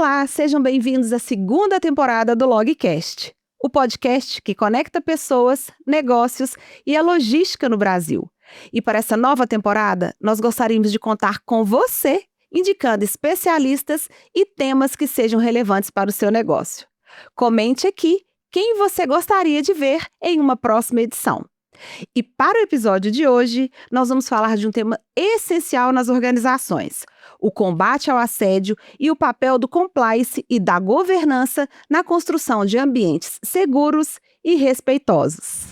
Olá, sejam bem-vindos à segunda temporada do Logcast, o podcast que conecta pessoas, negócios e a logística no Brasil. E para essa nova temporada, nós gostaríamos de contar com você, indicando especialistas e temas que sejam relevantes para o seu negócio. Comente aqui quem você gostaria de ver em uma próxima edição. E para o episódio de hoje, nós vamos falar de um tema essencial nas organizações: o combate ao assédio e o papel do compliance e da governança na construção de ambientes seguros e respeitosos.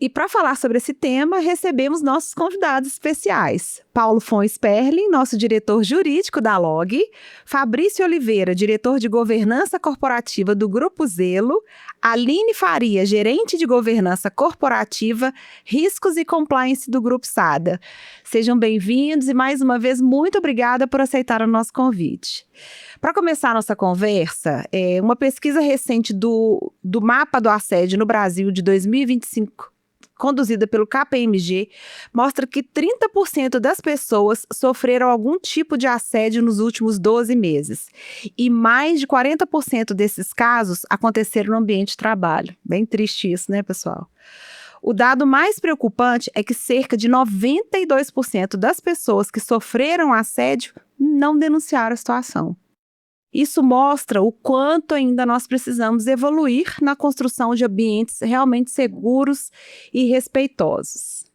E para falar sobre esse tema, recebemos nossos convidados especiais. Paulo Fon Sperling, nosso diretor jurídico da LOG, Fabrício Oliveira, diretor de governança corporativa do Grupo Zelo, Aline Faria, gerente de governança corporativa, riscos e compliance do Grupo SADA. Sejam bem-vindos e, mais uma vez, muito obrigada por aceitar o nosso convite. Para começar a nossa conversa, uma pesquisa recente do Mapa do Assédio no Brasil de 2025, conduzida pelo KPMG, mostra que 30% das pessoas sofreram algum tipo de assédio nos últimos 12 meses. E mais de 40% desses casos aconteceram no ambiente de trabalho. Bem triste isso, né, pessoal? O dado mais preocupante é que cerca de 92% das pessoas que sofreram assédio não denunciaram a situação. Isso mostra o quanto ainda nós precisamos evoluir na construção de ambientes realmente seguros e respeitosos.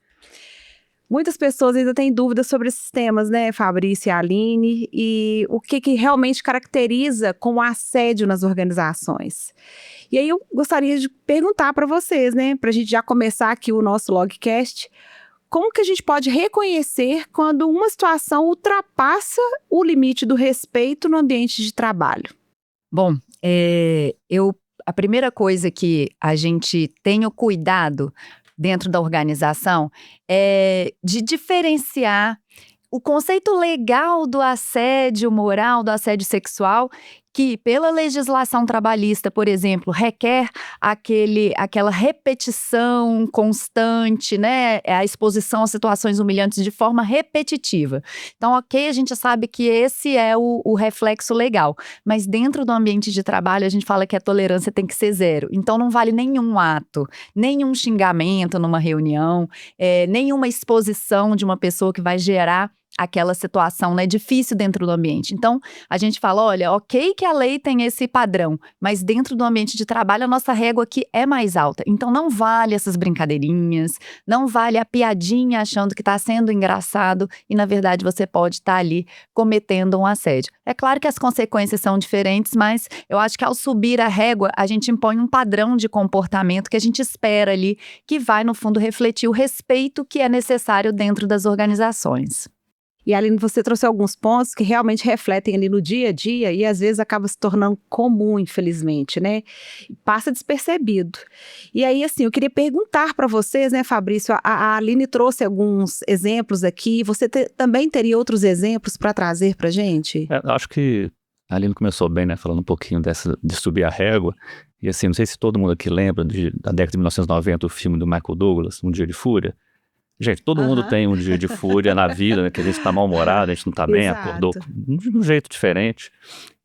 Muitas pessoas ainda têm dúvidas sobre esses temas, né, Fabrício e Aline, e o que realmente caracteriza como assédio nas organizações. E aí eu gostaria de perguntar para vocês, né, para a gente já começar aqui o nosso Logcast, como que a gente pode reconhecer quando uma situação ultrapassa o limite do respeito no ambiente de trabalho? Bom, a primeira coisa que a gente tem o cuidado dentro da organização é de diferenciar o conceito legal do assédio moral, do assédio sexual, que pela legislação trabalhista, por exemplo, requer aquela repetição constante, né? A exposição a situações humilhantes de forma repetitiva. Então, ok, a gente sabe que esse é o reflexo legal, mas dentro do ambiente de trabalho a gente fala que a tolerância tem que ser zero. Então, não vale nenhum ato, nenhum xingamento numa reunião, nenhuma exposição de uma pessoa que vai gerar aquela situação, né, difícil dentro do ambiente. Então, a gente fala, olha, ok que a lei tem esse padrão, mas dentro do ambiente de trabalho a nossa régua aqui é mais alta. Então, não vale essas brincadeirinhas, não vale a piadinha achando que está sendo engraçado e, na verdade, você pode estar ali cometendo um assédio. É claro que as consequências são diferentes, mas eu acho que ao subir a régua, a gente impõe um padrão de comportamento que a gente espera ali, que vai, no fundo, refletir o respeito que é necessário dentro das organizações. E, Aline, você trouxe alguns pontos que realmente refletem ali no dia a dia e às vezes acaba se tornando comum, infelizmente, né? Passa despercebido. E aí, assim, eu queria perguntar para vocês, né, Fabrício, a Aline trouxe alguns exemplos aqui, você também teria outros exemplos para trazer para a gente? Acho que a Aline começou bem, né, falando um pouquinho de subir a régua, e assim, não sei se todo mundo aqui lembra da década de 1990, o filme do Michael Douglas, Um Dia de Fúria. Gente, todo mundo tem um dia de fúria na vida, né, que a gente tá mal-humorado, a gente não tá bem, acordou de um jeito diferente.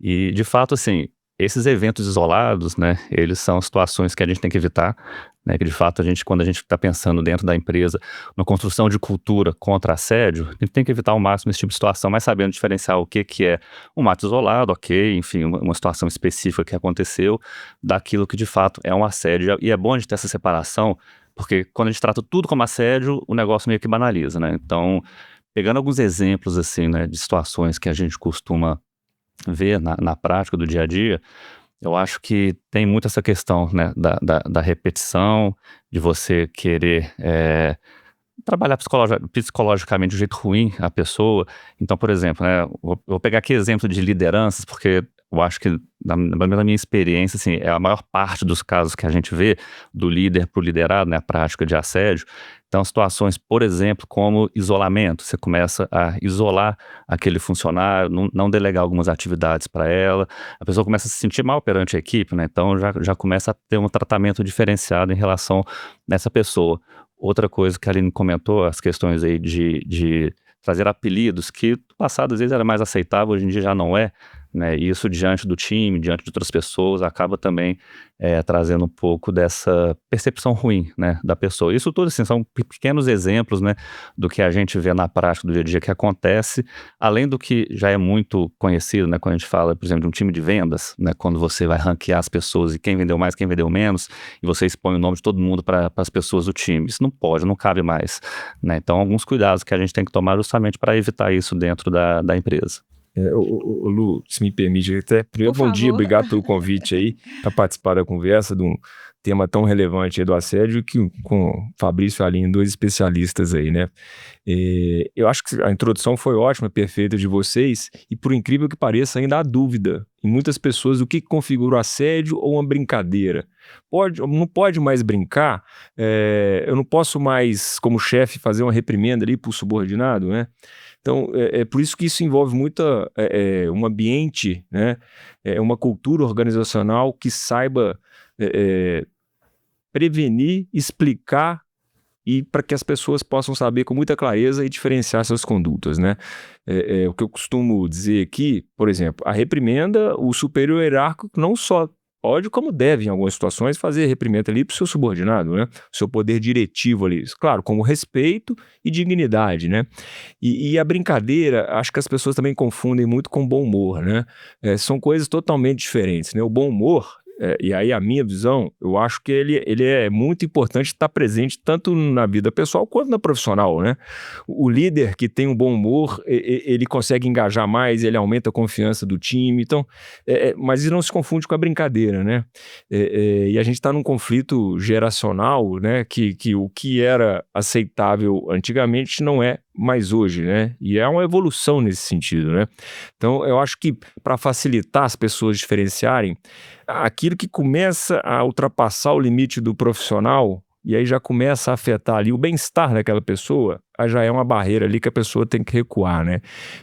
E, de fato, assim, esses eventos isolados, né, eles são situações que a gente tem que evitar, né, que de fato quando a gente está pensando dentro da empresa, na construção de cultura contra assédio, a gente tem que evitar ao máximo esse tipo de situação, mas sabendo diferenciar o que é um ato isolado, ok, enfim, uma situação específica que aconteceu, daquilo que de fato é um assédio. E é bom a gente ter essa separação, porque quando a gente trata tudo como assédio, o negócio meio que banaliza, né? Então, pegando alguns exemplos, assim, né, de situações que a gente costuma ver na prática do dia a dia, eu acho que tem muito essa questão, né, da repetição, de você querer trabalhar psicologicamente de um jeito ruim a pessoa. Então, por exemplo, né, vou pegar aqui exemplo de lideranças, porque eu acho que, na minha experiência, assim, é a maior parte dos casos que a gente vê do líder para o liderado, né, a prática de assédio. Então, situações, por exemplo, como isolamento. Você começa a isolar aquele funcionário, não delegar algumas atividades para ela. A pessoa começa a se sentir mal perante a equipe, né? Então, já começa a ter um tratamento diferenciado em relação nessa pessoa. Outra coisa que a Aline comentou, as questões aí de trazer apelidos, que no passado às vezes era mais aceitável, hoje em dia já não é, né? E isso diante do time, diante de outras pessoas, acaba também trazendo um pouco dessa percepção ruim, né, da pessoa. Isso tudo, assim, são pequenos exemplos, né, do que a gente vê na prática do dia a dia que acontece, além do que já é muito conhecido, né, quando a gente fala, por exemplo, de um time de vendas, né, quando você vai ranquear as pessoas e quem vendeu mais, quem vendeu menos, e você expõe o nome de todo mundo para as pessoas do time. Isso não pode, não cabe mais, né? Então, alguns cuidados que a gente tem que tomar justamente para evitar isso dentro da empresa. Lu, se me permite, até primeiro bom dia, obrigado pelo convite aí para participar da conversa de um tema tão relevante aí do assédio, que com Fabrício e Aline, 2 especialistas aí, né? Eu acho que a introdução foi ótima, perfeita de vocês, e por incrível que pareça, ainda há dúvida em muitas pessoas do que configura o assédio ou uma brincadeira. Não pode mais brincar, eu não posso mais, como chefe, fazer uma reprimenda ali para o subordinado, né? Então, é por isso que isso envolve muito um ambiente, né? Uma cultura organizacional que saiba prevenir, explicar e para que as pessoas possam saber com muita clareza e diferenciar suas condutas, né? O que eu costumo dizer aqui, por exemplo, a reprimenda, o superior hierárquico não só pode, como deve, em algumas situações, fazer reprimenda ali para o seu subordinado, né? O seu poder diretivo ali. Claro, com respeito e dignidade, né? E a brincadeira, acho que as pessoas também confundem muito com bom humor, né? São coisas totalmente diferentes, né? O bom humor, e aí a minha visão, eu acho que ele é muito importante estar presente tanto na vida pessoal quanto na profissional, né? O líder que tem um bom humor, ele consegue engajar mais, ele aumenta a confiança do time, então, mas isso não se confunde com a brincadeira, né? E a gente está num conflito geracional, né? Que o que era aceitável antigamente não é mais hoje, né? E é uma evolução nesse sentido, né? Então, eu acho que para facilitar as pessoas diferenciarem, aquilo que começa a ultrapassar o limite do profissional, e aí já começa a afetar ali o bem-estar daquela pessoa, aí já é uma barreira ali que a pessoa tem que recuar, né?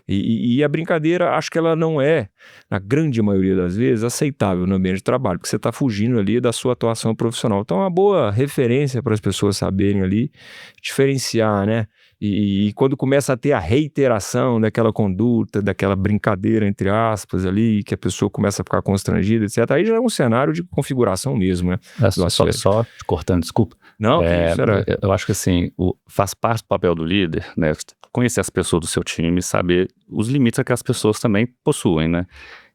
E a brincadeira, acho que ela não é, na grande maioria das vezes, aceitável no ambiente de trabalho, porque você está fugindo ali da sua atuação profissional. Então, é uma boa referência para as pessoas saberem ali diferenciar, né? E quando começa a ter a reiteração daquela conduta, daquela brincadeira, entre aspas, ali, que a pessoa começa a ficar constrangida, etc., aí já é um cenário de configuração mesmo, né? Só te cortando, desculpa. Não, isso era... Eu acho que assim, faz parte do papel do líder, né? Conhecer as pessoas do seu time, saber os limites que as pessoas também possuem, né?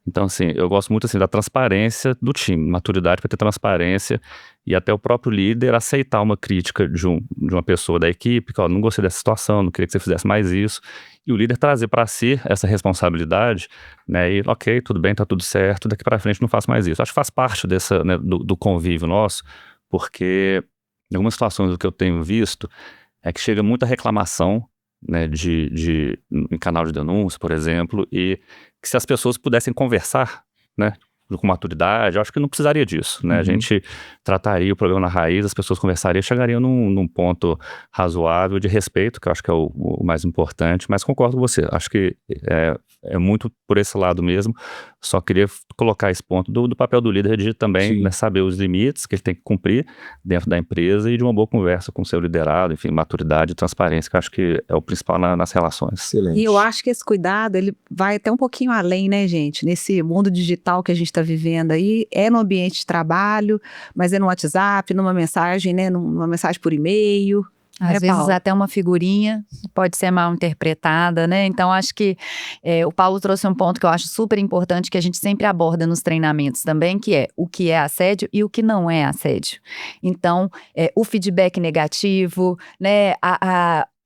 Então, assim, eu gosto muito assim, da transparência do time, maturidade para ter transparência e até o próprio líder aceitar uma crítica de uma pessoa da equipe, que ó, não gostei dessa situação, não queria que você fizesse mais isso, e o líder trazer para si essa responsabilidade, né, e ok, tudo bem, tá tudo certo, daqui para frente não faço mais isso. Acho que faz parte dessa, né, do convívio nosso, porque em algumas situações o que eu tenho visto é que chega muita reclamação, né, em canal de denúncia, por exemplo, e que se as pessoas pudessem conversar, né, com maturidade, eu acho que não precisaria disso, né? A gente trataria o problema na raiz, as pessoas conversariam, chegariam num ponto razoável de respeito, que eu acho que é o mais importante, mas concordo com você, acho que é muito por esse lado mesmo, só queria colocar esse ponto do papel do líder de também, né, saber os limites que ele tem que cumprir dentro da empresa e de uma boa conversa com o seu liderado, enfim, maturidade e transparência, que eu acho que é o principal nas relações. Excelente. E eu acho que esse cuidado, ele vai até um pouquinho além, né, gente? Nesse mundo digital que a gente está vivendo aí, é no ambiente de trabalho, mas é no WhatsApp, numa mensagem, né, numa mensagem por e-mail. Às vezes Paulo? até uma figurinha pode ser mal interpretada, né? Então, acho que o Paulo trouxe um ponto que eu acho super importante, que a gente sempre aborda nos treinamentos também, que é o que é assédio e o que não é assédio. Então, o feedback negativo, né?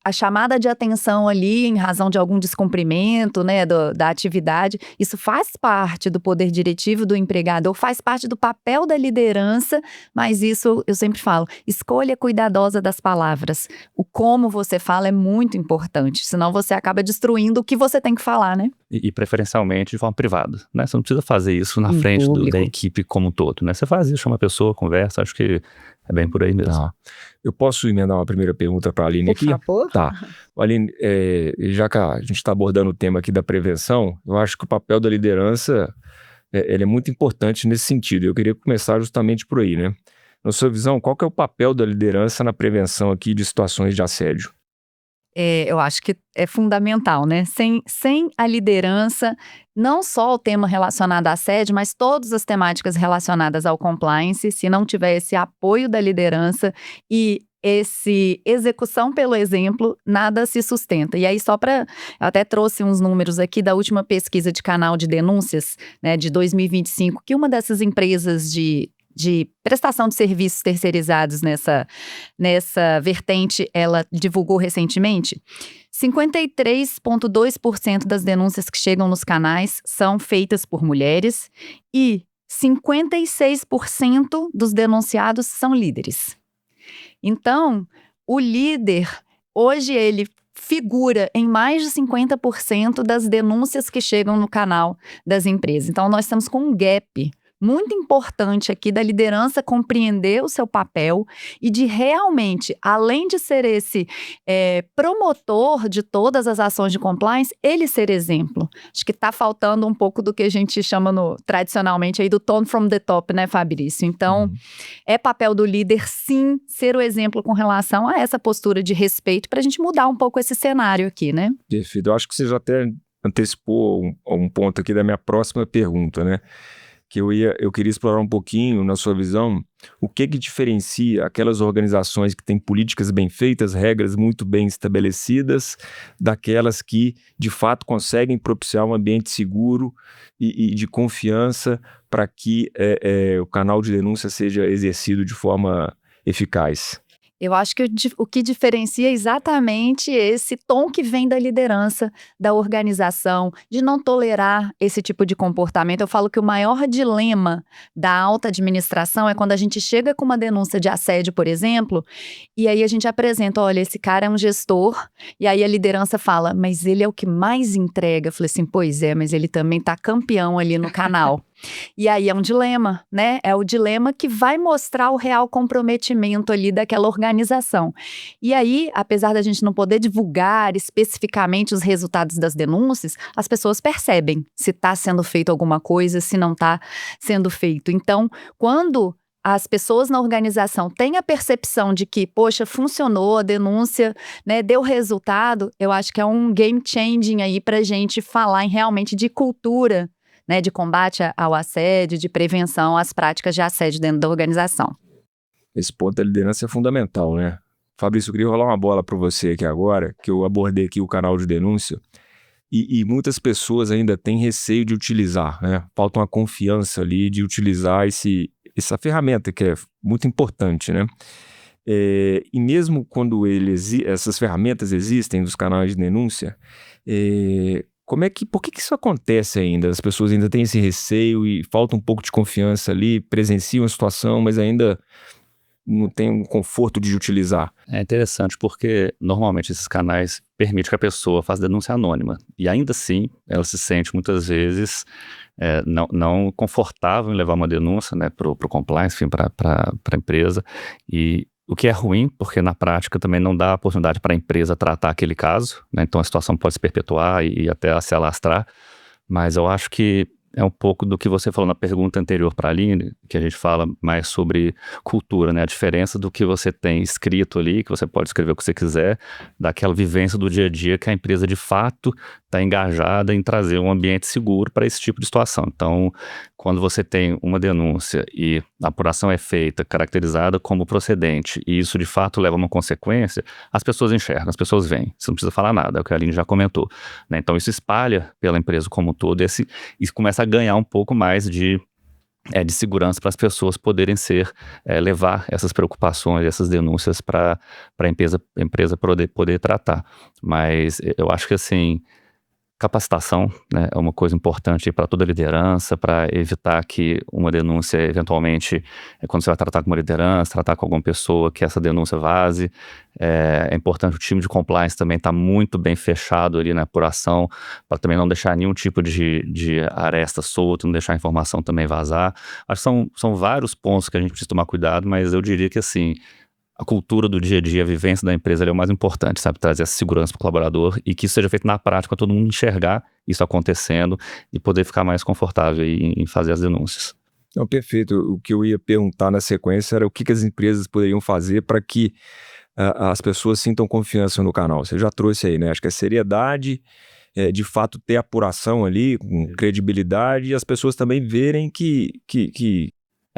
A chamada de atenção ali em razão de algum descumprimento, né, da atividade, isso faz parte do poder diretivo do empregador, faz parte do papel da liderança, mas isso eu sempre falo, escolha cuidadosa das palavras. O como você fala é muito importante, senão você acaba destruindo o que você tem que falar, né? E preferencialmente de forma privada, né? Você não precisa fazer isso na frente da equipe como um todo, né? Você faz isso, chama a pessoa, conversa, acho que é bem por aí mesmo. Tá. Eu posso emendar uma primeira pergunta para a Aline aqui? Por favor. Tá. Aline, já que a gente está abordando o tema aqui da prevenção, eu acho que o papel da liderança ele é muito importante nesse sentido. Eu queria começar justamente por aí, né? Na sua visão, qual que é o papel da liderança na prevenção aqui de situações de assédio? Eu acho que é fundamental, né? Sem a liderança, não só o tema relacionado a assédio, mas todas as temáticas relacionadas ao compliance, se não tiver esse apoio da liderança e esse execução pelo exemplo, nada se sustenta. E aí, eu até trouxe uns números aqui da última pesquisa de canal de denúncias, né, de 2025, que uma dessas empresas de prestação de serviços terceirizados nessa vertente, ela divulgou recentemente, 53,2% das denúncias que chegam nos canais são feitas por mulheres e 56% dos denunciados são líderes. Então, o líder, hoje ele figura em mais de 50% das denúncias que chegam no canal das empresas. Então, nós estamos com um gap muito importante aqui da liderança compreender o seu papel e de realmente, além de ser esse promotor de todas as ações de compliance, ele ser exemplo. Acho que está faltando um pouco do que a gente chama tradicionalmente aí do tone from the top, né, Fabrício? Então, é papel do líder, sim, ser o exemplo com relação a essa postura de respeito para a gente mudar um pouco esse cenário aqui, né? Perfeito. Eu acho que você já até antecipou um ponto aqui da minha próxima pergunta, né? Que eu queria explorar um pouquinho, na sua visão, o que diferencia aquelas organizações que têm políticas bem feitas, regras muito bem estabelecidas, daquelas que, de fato, conseguem propiciar um ambiente seguro e de confiança para que o canal de denúncia seja exercido de forma eficaz. Eu acho que o que diferencia é exatamente esse tom que vem da liderança, da organização, de não tolerar esse tipo de comportamento. Eu falo que o maior dilema da alta administração é quando a gente chega com uma denúncia de assédio, por exemplo, e aí a gente apresenta, olha, esse cara é um gestor, e aí a liderança fala, mas ele é o que mais entrega. Eu falei assim, pois é, mas ele também tá campeão ali no canal. E aí é um dilema, né? É o dilema que vai mostrar o real comprometimento ali daquela organização. E aí, apesar da gente não poder divulgar especificamente os resultados das denúncias, as pessoas percebem se está sendo feito alguma coisa, se não está sendo feito. Então, quando as pessoas na organização têm a percepção de que, poxa, funcionou, a denúncia, né, deu resultado, eu acho que é um game changing aí para a gente falar realmente de cultura, né, de combate ao assédio, de prevenção às práticas de assédio dentro da organização. Esse ponto da liderança é fundamental, né? Fabrício, eu queria rolar uma bola para você aqui agora, que eu abordei aqui o canal de denúncia, e muitas pessoas ainda têm receio de utilizar, né? Falta uma confiança ali de utilizar essa ferramenta que é muito importante, né? E mesmo quando essas ferramentas existem nos canais de denúncia, por que isso acontece ainda? As pessoas ainda têm esse receio e falta um pouco de confiança ali, presenciam a situação, mas ainda não tem um conforto de utilizar. É interessante porque normalmente esses canais permitem que a pessoa faça denúncia anônima e ainda assim ela se sente muitas vezes não confortável em levar uma denúncia, né, para o compliance, enfim, para a empresa, e o que é ruim, porque na prática também não dá a oportunidade para a empresa tratar aquele caso, né? Então a situação pode se perpetuar e até se alastrar, mas eu acho que é um pouco do que você falou na pergunta anterior para a Aline, que a gente fala mais sobre cultura, né? A diferença do que você tem escrito ali, que você pode escrever o que você quiser, daquela vivência do dia a dia que a empresa de fato está engajada em trazer um ambiente seguro para esse tipo de situação. Então, quando você tem uma denúncia e a apuração é feita, caracterizada como procedente, e isso de fato leva a uma consequência, as pessoas enxergam, as pessoas veem. Você não precisa falar nada, é o que a Aline já comentou, né? Então, isso espalha pela empresa como um todo e começa a ganhar um pouco mais de segurança para as pessoas poderem levar essas preocupações, essas denúncias para a empresa poder tratar. Mas eu acho que assim, capacitação, né, é uma coisa importante para toda a liderança, para evitar que uma denúncia, eventualmente, quando você vai tratar com uma liderança, tratar com alguma pessoa, que essa denúncia vaze. É importante o time de compliance também estar muito bem fechado ali na apuração, para também não deixar nenhum tipo de aresta solto, não deixar a informação também vazar. Acho que são vários pontos que a gente precisa tomar cuidado, mas eu diria que assim, a cultura do dia a dia, a vivência da empresa é o mais importante, sabe? Trazer essa segurança para o colaborador e que isso seja feito na prática, para todo mundo enxergar isso acontecendo e poder ficar mais confortável em fazer as denúncias. Não, perfeito. O que eu ia perguntar na sequência era o que as empresas poderiam fazer para que as pessoas sintam confiança no canal. Você já trouxe aí, né? Acho que a seriedade, de fato ter apuração ali, com credibilidade, e as pessoas também verem que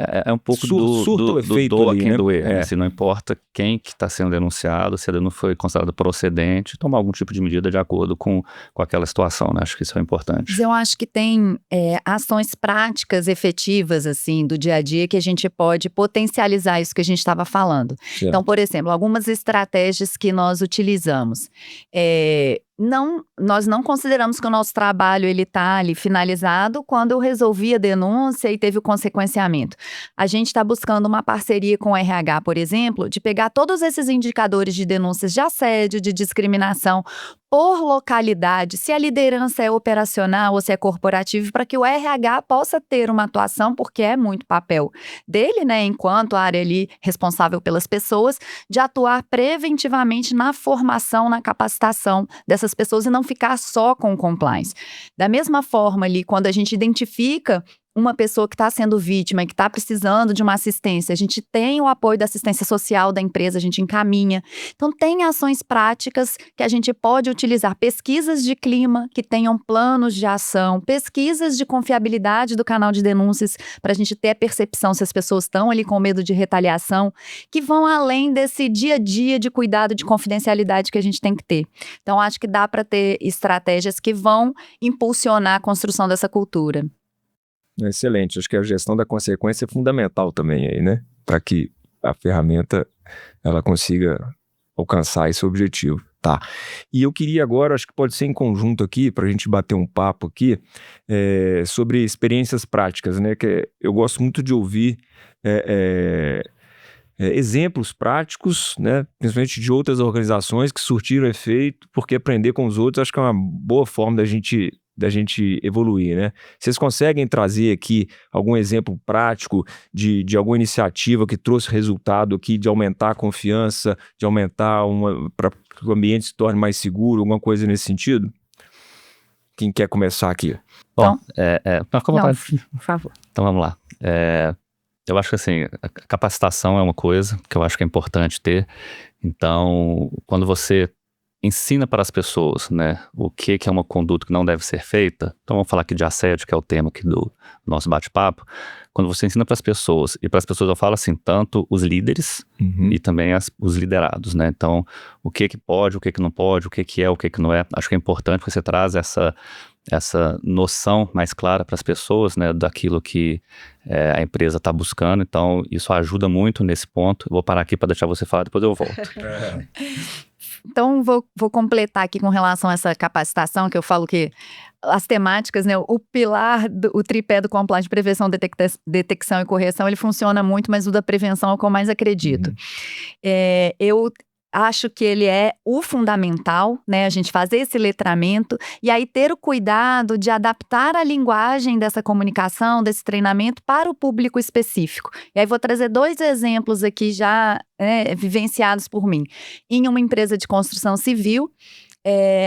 É um pouco surta o efeito doa ali, quem né? doer, né? Se não importa quem que está sendo denunciado, se ele não foi considerado procedente, tomar algum tipo de medida de acordo com aquela situação, né? Acho que isso é importante. Mas eu acho que tem ações práticas, efetivas, assim, do dia a dia que a gente pode potencializar isso que a gente estava falando. Certo. Então, por exemplo, algumas estratégias que nós utilizamos. Nós não consideramos que o nosso trabalho ele está ali finalizado quando eu resolvi a denúncia e teve o consequenciamento. A gente está buscando uma parceria com o RH, por exemplo, de pegar todos esses indicadores de denúncias de assédio, de discriminação, por localidade, se a liderança é operacional ou se é corporativa, para que o RH possa ter uma atuação, porque é muito papel dele, né, enquanto a área ali responsável pelas pessoas, de atuar preventivamente na formação, na capacitação dessas pessoas e não ficar só com o compliance. Da mesma forma ali, quando a gente identifica uma pessoa que está sendo vítima e que está precisando de uma assistência, a gente tem o apoio da assistência social da empresa, a gente encaminha. Então, tem ações práticas que a gente pode utilizar, pesquisas de clima que tenham planos de ação, pesquisas de confiabilidade do canal de denúncias, para a gente ter a percepção se as pessoas estão ali com medo de retaliação, que vão além desse dia a dia de cuidado de confidencialidade que a gente tem que ter. Então, acho que dá para ter estratégias que vão impulsionar a construção dessa cultura. Excelente. Acho que a gestão da consequência é fundamental também aí, né? Para que a ferramenta ela consiga alcançar esse objetivo. Tá. E eu queria agora, acho que pode ser em conjunto aqui, para a gente bater um papo aqui, sobre experiências práticas, né? Que eu gosto muito de ouvir exemplos práticos, né? Principalmente de outras organizações que surtiram efeito, porque aprender com os outros acho que é uma boa forma da gente evoluir, né? Vocês conseguem trazer aqui algum exemplo prático de alguma iniciativa que trouxe resultado aqui, de aumentar a confiança, de aumentar para que o ambiente se torne mais seguro, alguma coisa nesse sentido? Quem quer começar aqui? Bom, Não, por favor. Então vamos lá. Eu acho que assim, a capacitação é uma coisa que eu acho que é importante ter. Então, quando você ensina para as pessoas, né, o que é uma conduta que não deve ser feita, então vamos falar aqui de assédio, que é o tema aqui do nosso bate-papo. Quando você ensina para as pessoas, e para as pessoas eu falo assim, tanto os líderes e também os liderados, né, então o que pode, o que não pode, o que é, o que não é, acho que é importante que você traz essa noção mais clara para as pessoas, né, daquilo que a empresa está buscando, então isso ajuda muito nesse ponto. Eu vou parar aqui para deixar você falar, depois eu volto. Então, vou completar aqui com relação a essa capacitação, que eu falo que as temáticas, né, o pilar, o tripé do compliance de prevenção, detecção e correção, ele funciona muito, mas o da prevenção é o que eu mais acredito. Eu acho que ele é o fundamental, né, a gente fazer esse letramento e aí ter o cuidado de adaptar a linguagem dessa comunicação, desse treinamento para o público específico. E aí vou trazer 2 exemplos aqui já vivenciados por mim. Em uma empresa de construção civil,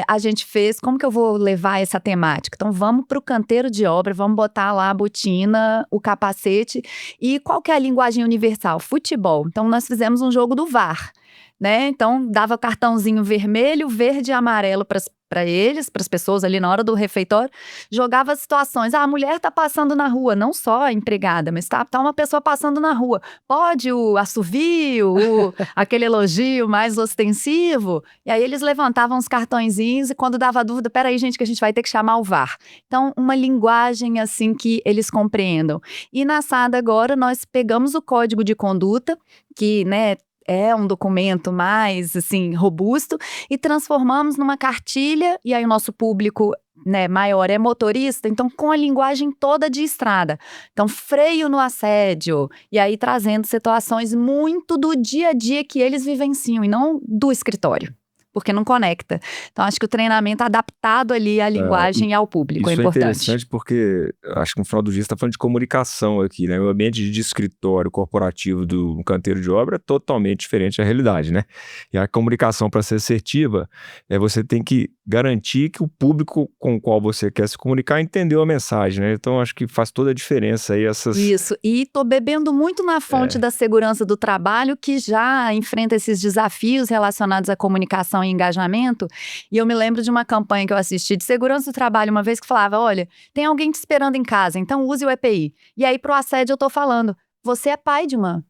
a gente fez, como que eu vou levar essa temática? Então vamos para o canteiro de obra, vamos botar lá a botina, o capacete e qual que é a linguagem universal? Futebol. Então nós fizemos um jogo do VAR. Né? Então, dava cartãozinho vermelho, verde e amarelo para eles, para as pessoas ali na hora do refeitório, jogava situações. A mulher tá passando na rua, não só a empregada, mas tá uma pessoa passando na rua. Pode o assovio, aquele elogio mais ostensivo? E aí eles levantavam os cartõezinhos e quando dava dúvida, peraí, gente, que a gente vai ter que chamar o VAR. Então, uma linguagem assim que eles compreendam. E na SAD agora, nós pegamos o código de conduta, que, né, é um documento mais, assim, robusto, e transformamos numa cartilha, e aí o nosso público, né, maior é motorista, então com a linguagem toda de estrada. Então, freio no assédio, e aí trazendo situações muito do dia a dia que eles vivenciam, e não do escritório. porque não conecta. Então, acho que o treinamento adaptado ali à linguagem e ao público é Isso é importante. interessante porque acho que no final do dia você está falando de comunicação aqui, né? O ambiente de escritório corporativo do canteiro de obra é totalmente diferente da realidade, né? E a comunicação, para ser assertiva, você tem que garantir que o público com o qual você quer se comunicar entendeu a mensagem, né? Então, acho que faz toda a diferença aí essas... Isso, e tô bebendo muito na fonte da segurança do trabalho, que já enfrenta esses desafios relacionados à comunicação e engajamento, e eu me lembro de uma campanha que eu assisti de segurança do trabalho uma vez que falava, olha, tem alguém te esperando em casa, então use o EPI. E aí pro assédio eu tô falando, você é pai de uma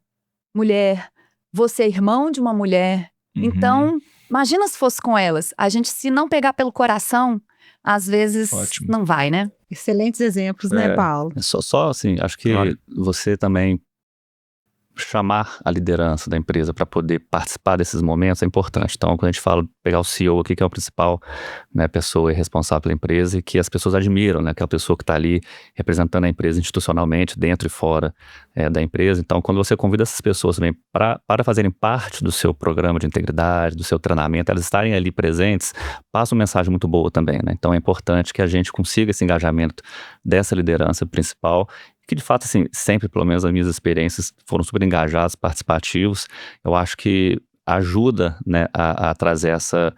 mulher, você é irmão de uma mulher, então imagina se fosse com elas, a gente se não pegar pelo coração, às vezes não vai, né? Excelentes exemplos, né, Paulo? Só assim, acho que você também chamar a liderança da empresa para poder participar desses momentos é importante. Então, quando a gente fala, pegar o CEO aqui, que é o principal, né, pessoa responsável pela empresa e que as pessoas admiram, né, aquela pessoa que está ali representando a empresa institucionalmente, dentro e fora da empresa. Então, quando você convida essas pessoas também para fazerem parte do seu programa de integridade, do seu treinamento, elas estarem ali presentes, passa uma mensagem muito boa também, né? Então, é importante que a gente consiga esse engajamento dessa liderança principal, que de fato, assim, sempre, pelo menos as minhas experiências, foram super engajados, participativos. Eu acho que ajuda, né, a trazer essa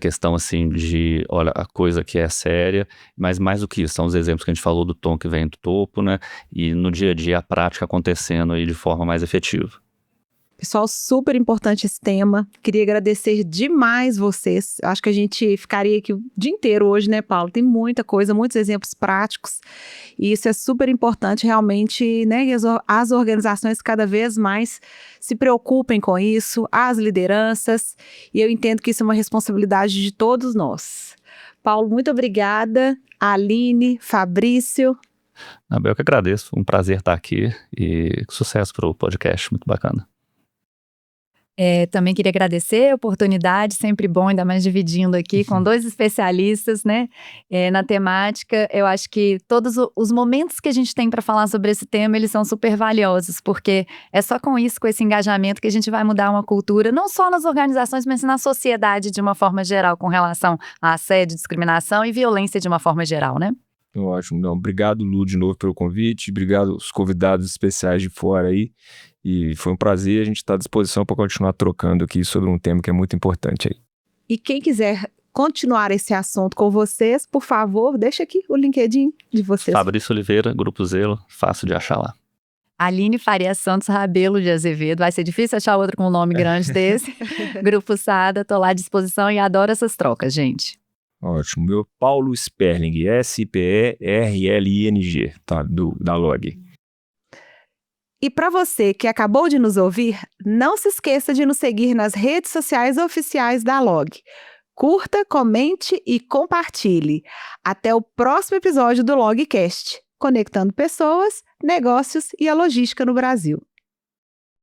questão, assim, de, olha, a coisa que é séria, mas mais do que isso, são os exemplos que a gente falou do tom que vem do topo, né, e no dia a dia a prática acontecendo aí de forma mais efetiva. Pessoal, super importante esse tema. Queria agradecer demais vocês. Acho que a gente ficaria aqui o dia inteiro hoje, né, Paulo? Tem muita coisa, muitos exemplos práticos. E isso é super importante realmente, né? E as organizações cada vez mais se preocupem com isso, as lideranças. E eu entendo que isso é uma responsabilidade de todos nós. Paulo, muito obrigada. Aline, Fabrício. Eu que agradeço. Um prazer estar aqui e sucesso para o podcast. Muito bacana. Também queria agradecer a oportunidade, sempre bom, ainda mais dividindo aqui com dois especialistas, né, na temática. Eu acho que todos os momentos que a gente tem para falar sobre esse tema, eles são super valiosos, porque é só com isso, com esse engajamento, que a gente vai mudar uma cultura, não só nas organizações, mas na sociedade de uma forma geral, com relação a assédio, discriminação e violência de uma forma geral, né? Ótimo. Não, obrigado, Lu, de novo pelo convite. Obrigado aos convidados especiais de fora aí. E foi um prazer, a gente está à disposição para continuar trocando aqui sobre um tema que é muito importante aí. E quem quiser continuar esse assunto com vocês, por favor, deixa aqui o LinkedIn de vocês. Fabrício Oliveira, Grupo Zelo, fácil de achar lá. Aline Faria Santos Rabelo de Azevedo, vai ser difícil achar outro com um nome grande desse. Grupo Sada, tô lá à disposição e adoro essas trocas, gente. Ótimo. Meu Paulo Sperling, S-P-E-R-L-I-N-G, tá? Da Log. E para você que acabou de nos ouvir, não se esqueça de nos seguir nas redes sociais oficiais da Log. Curta, comente e compartilhe. Até o próximo episódio do Logcast, conectando pessoas, negócios e a logística no Brasil.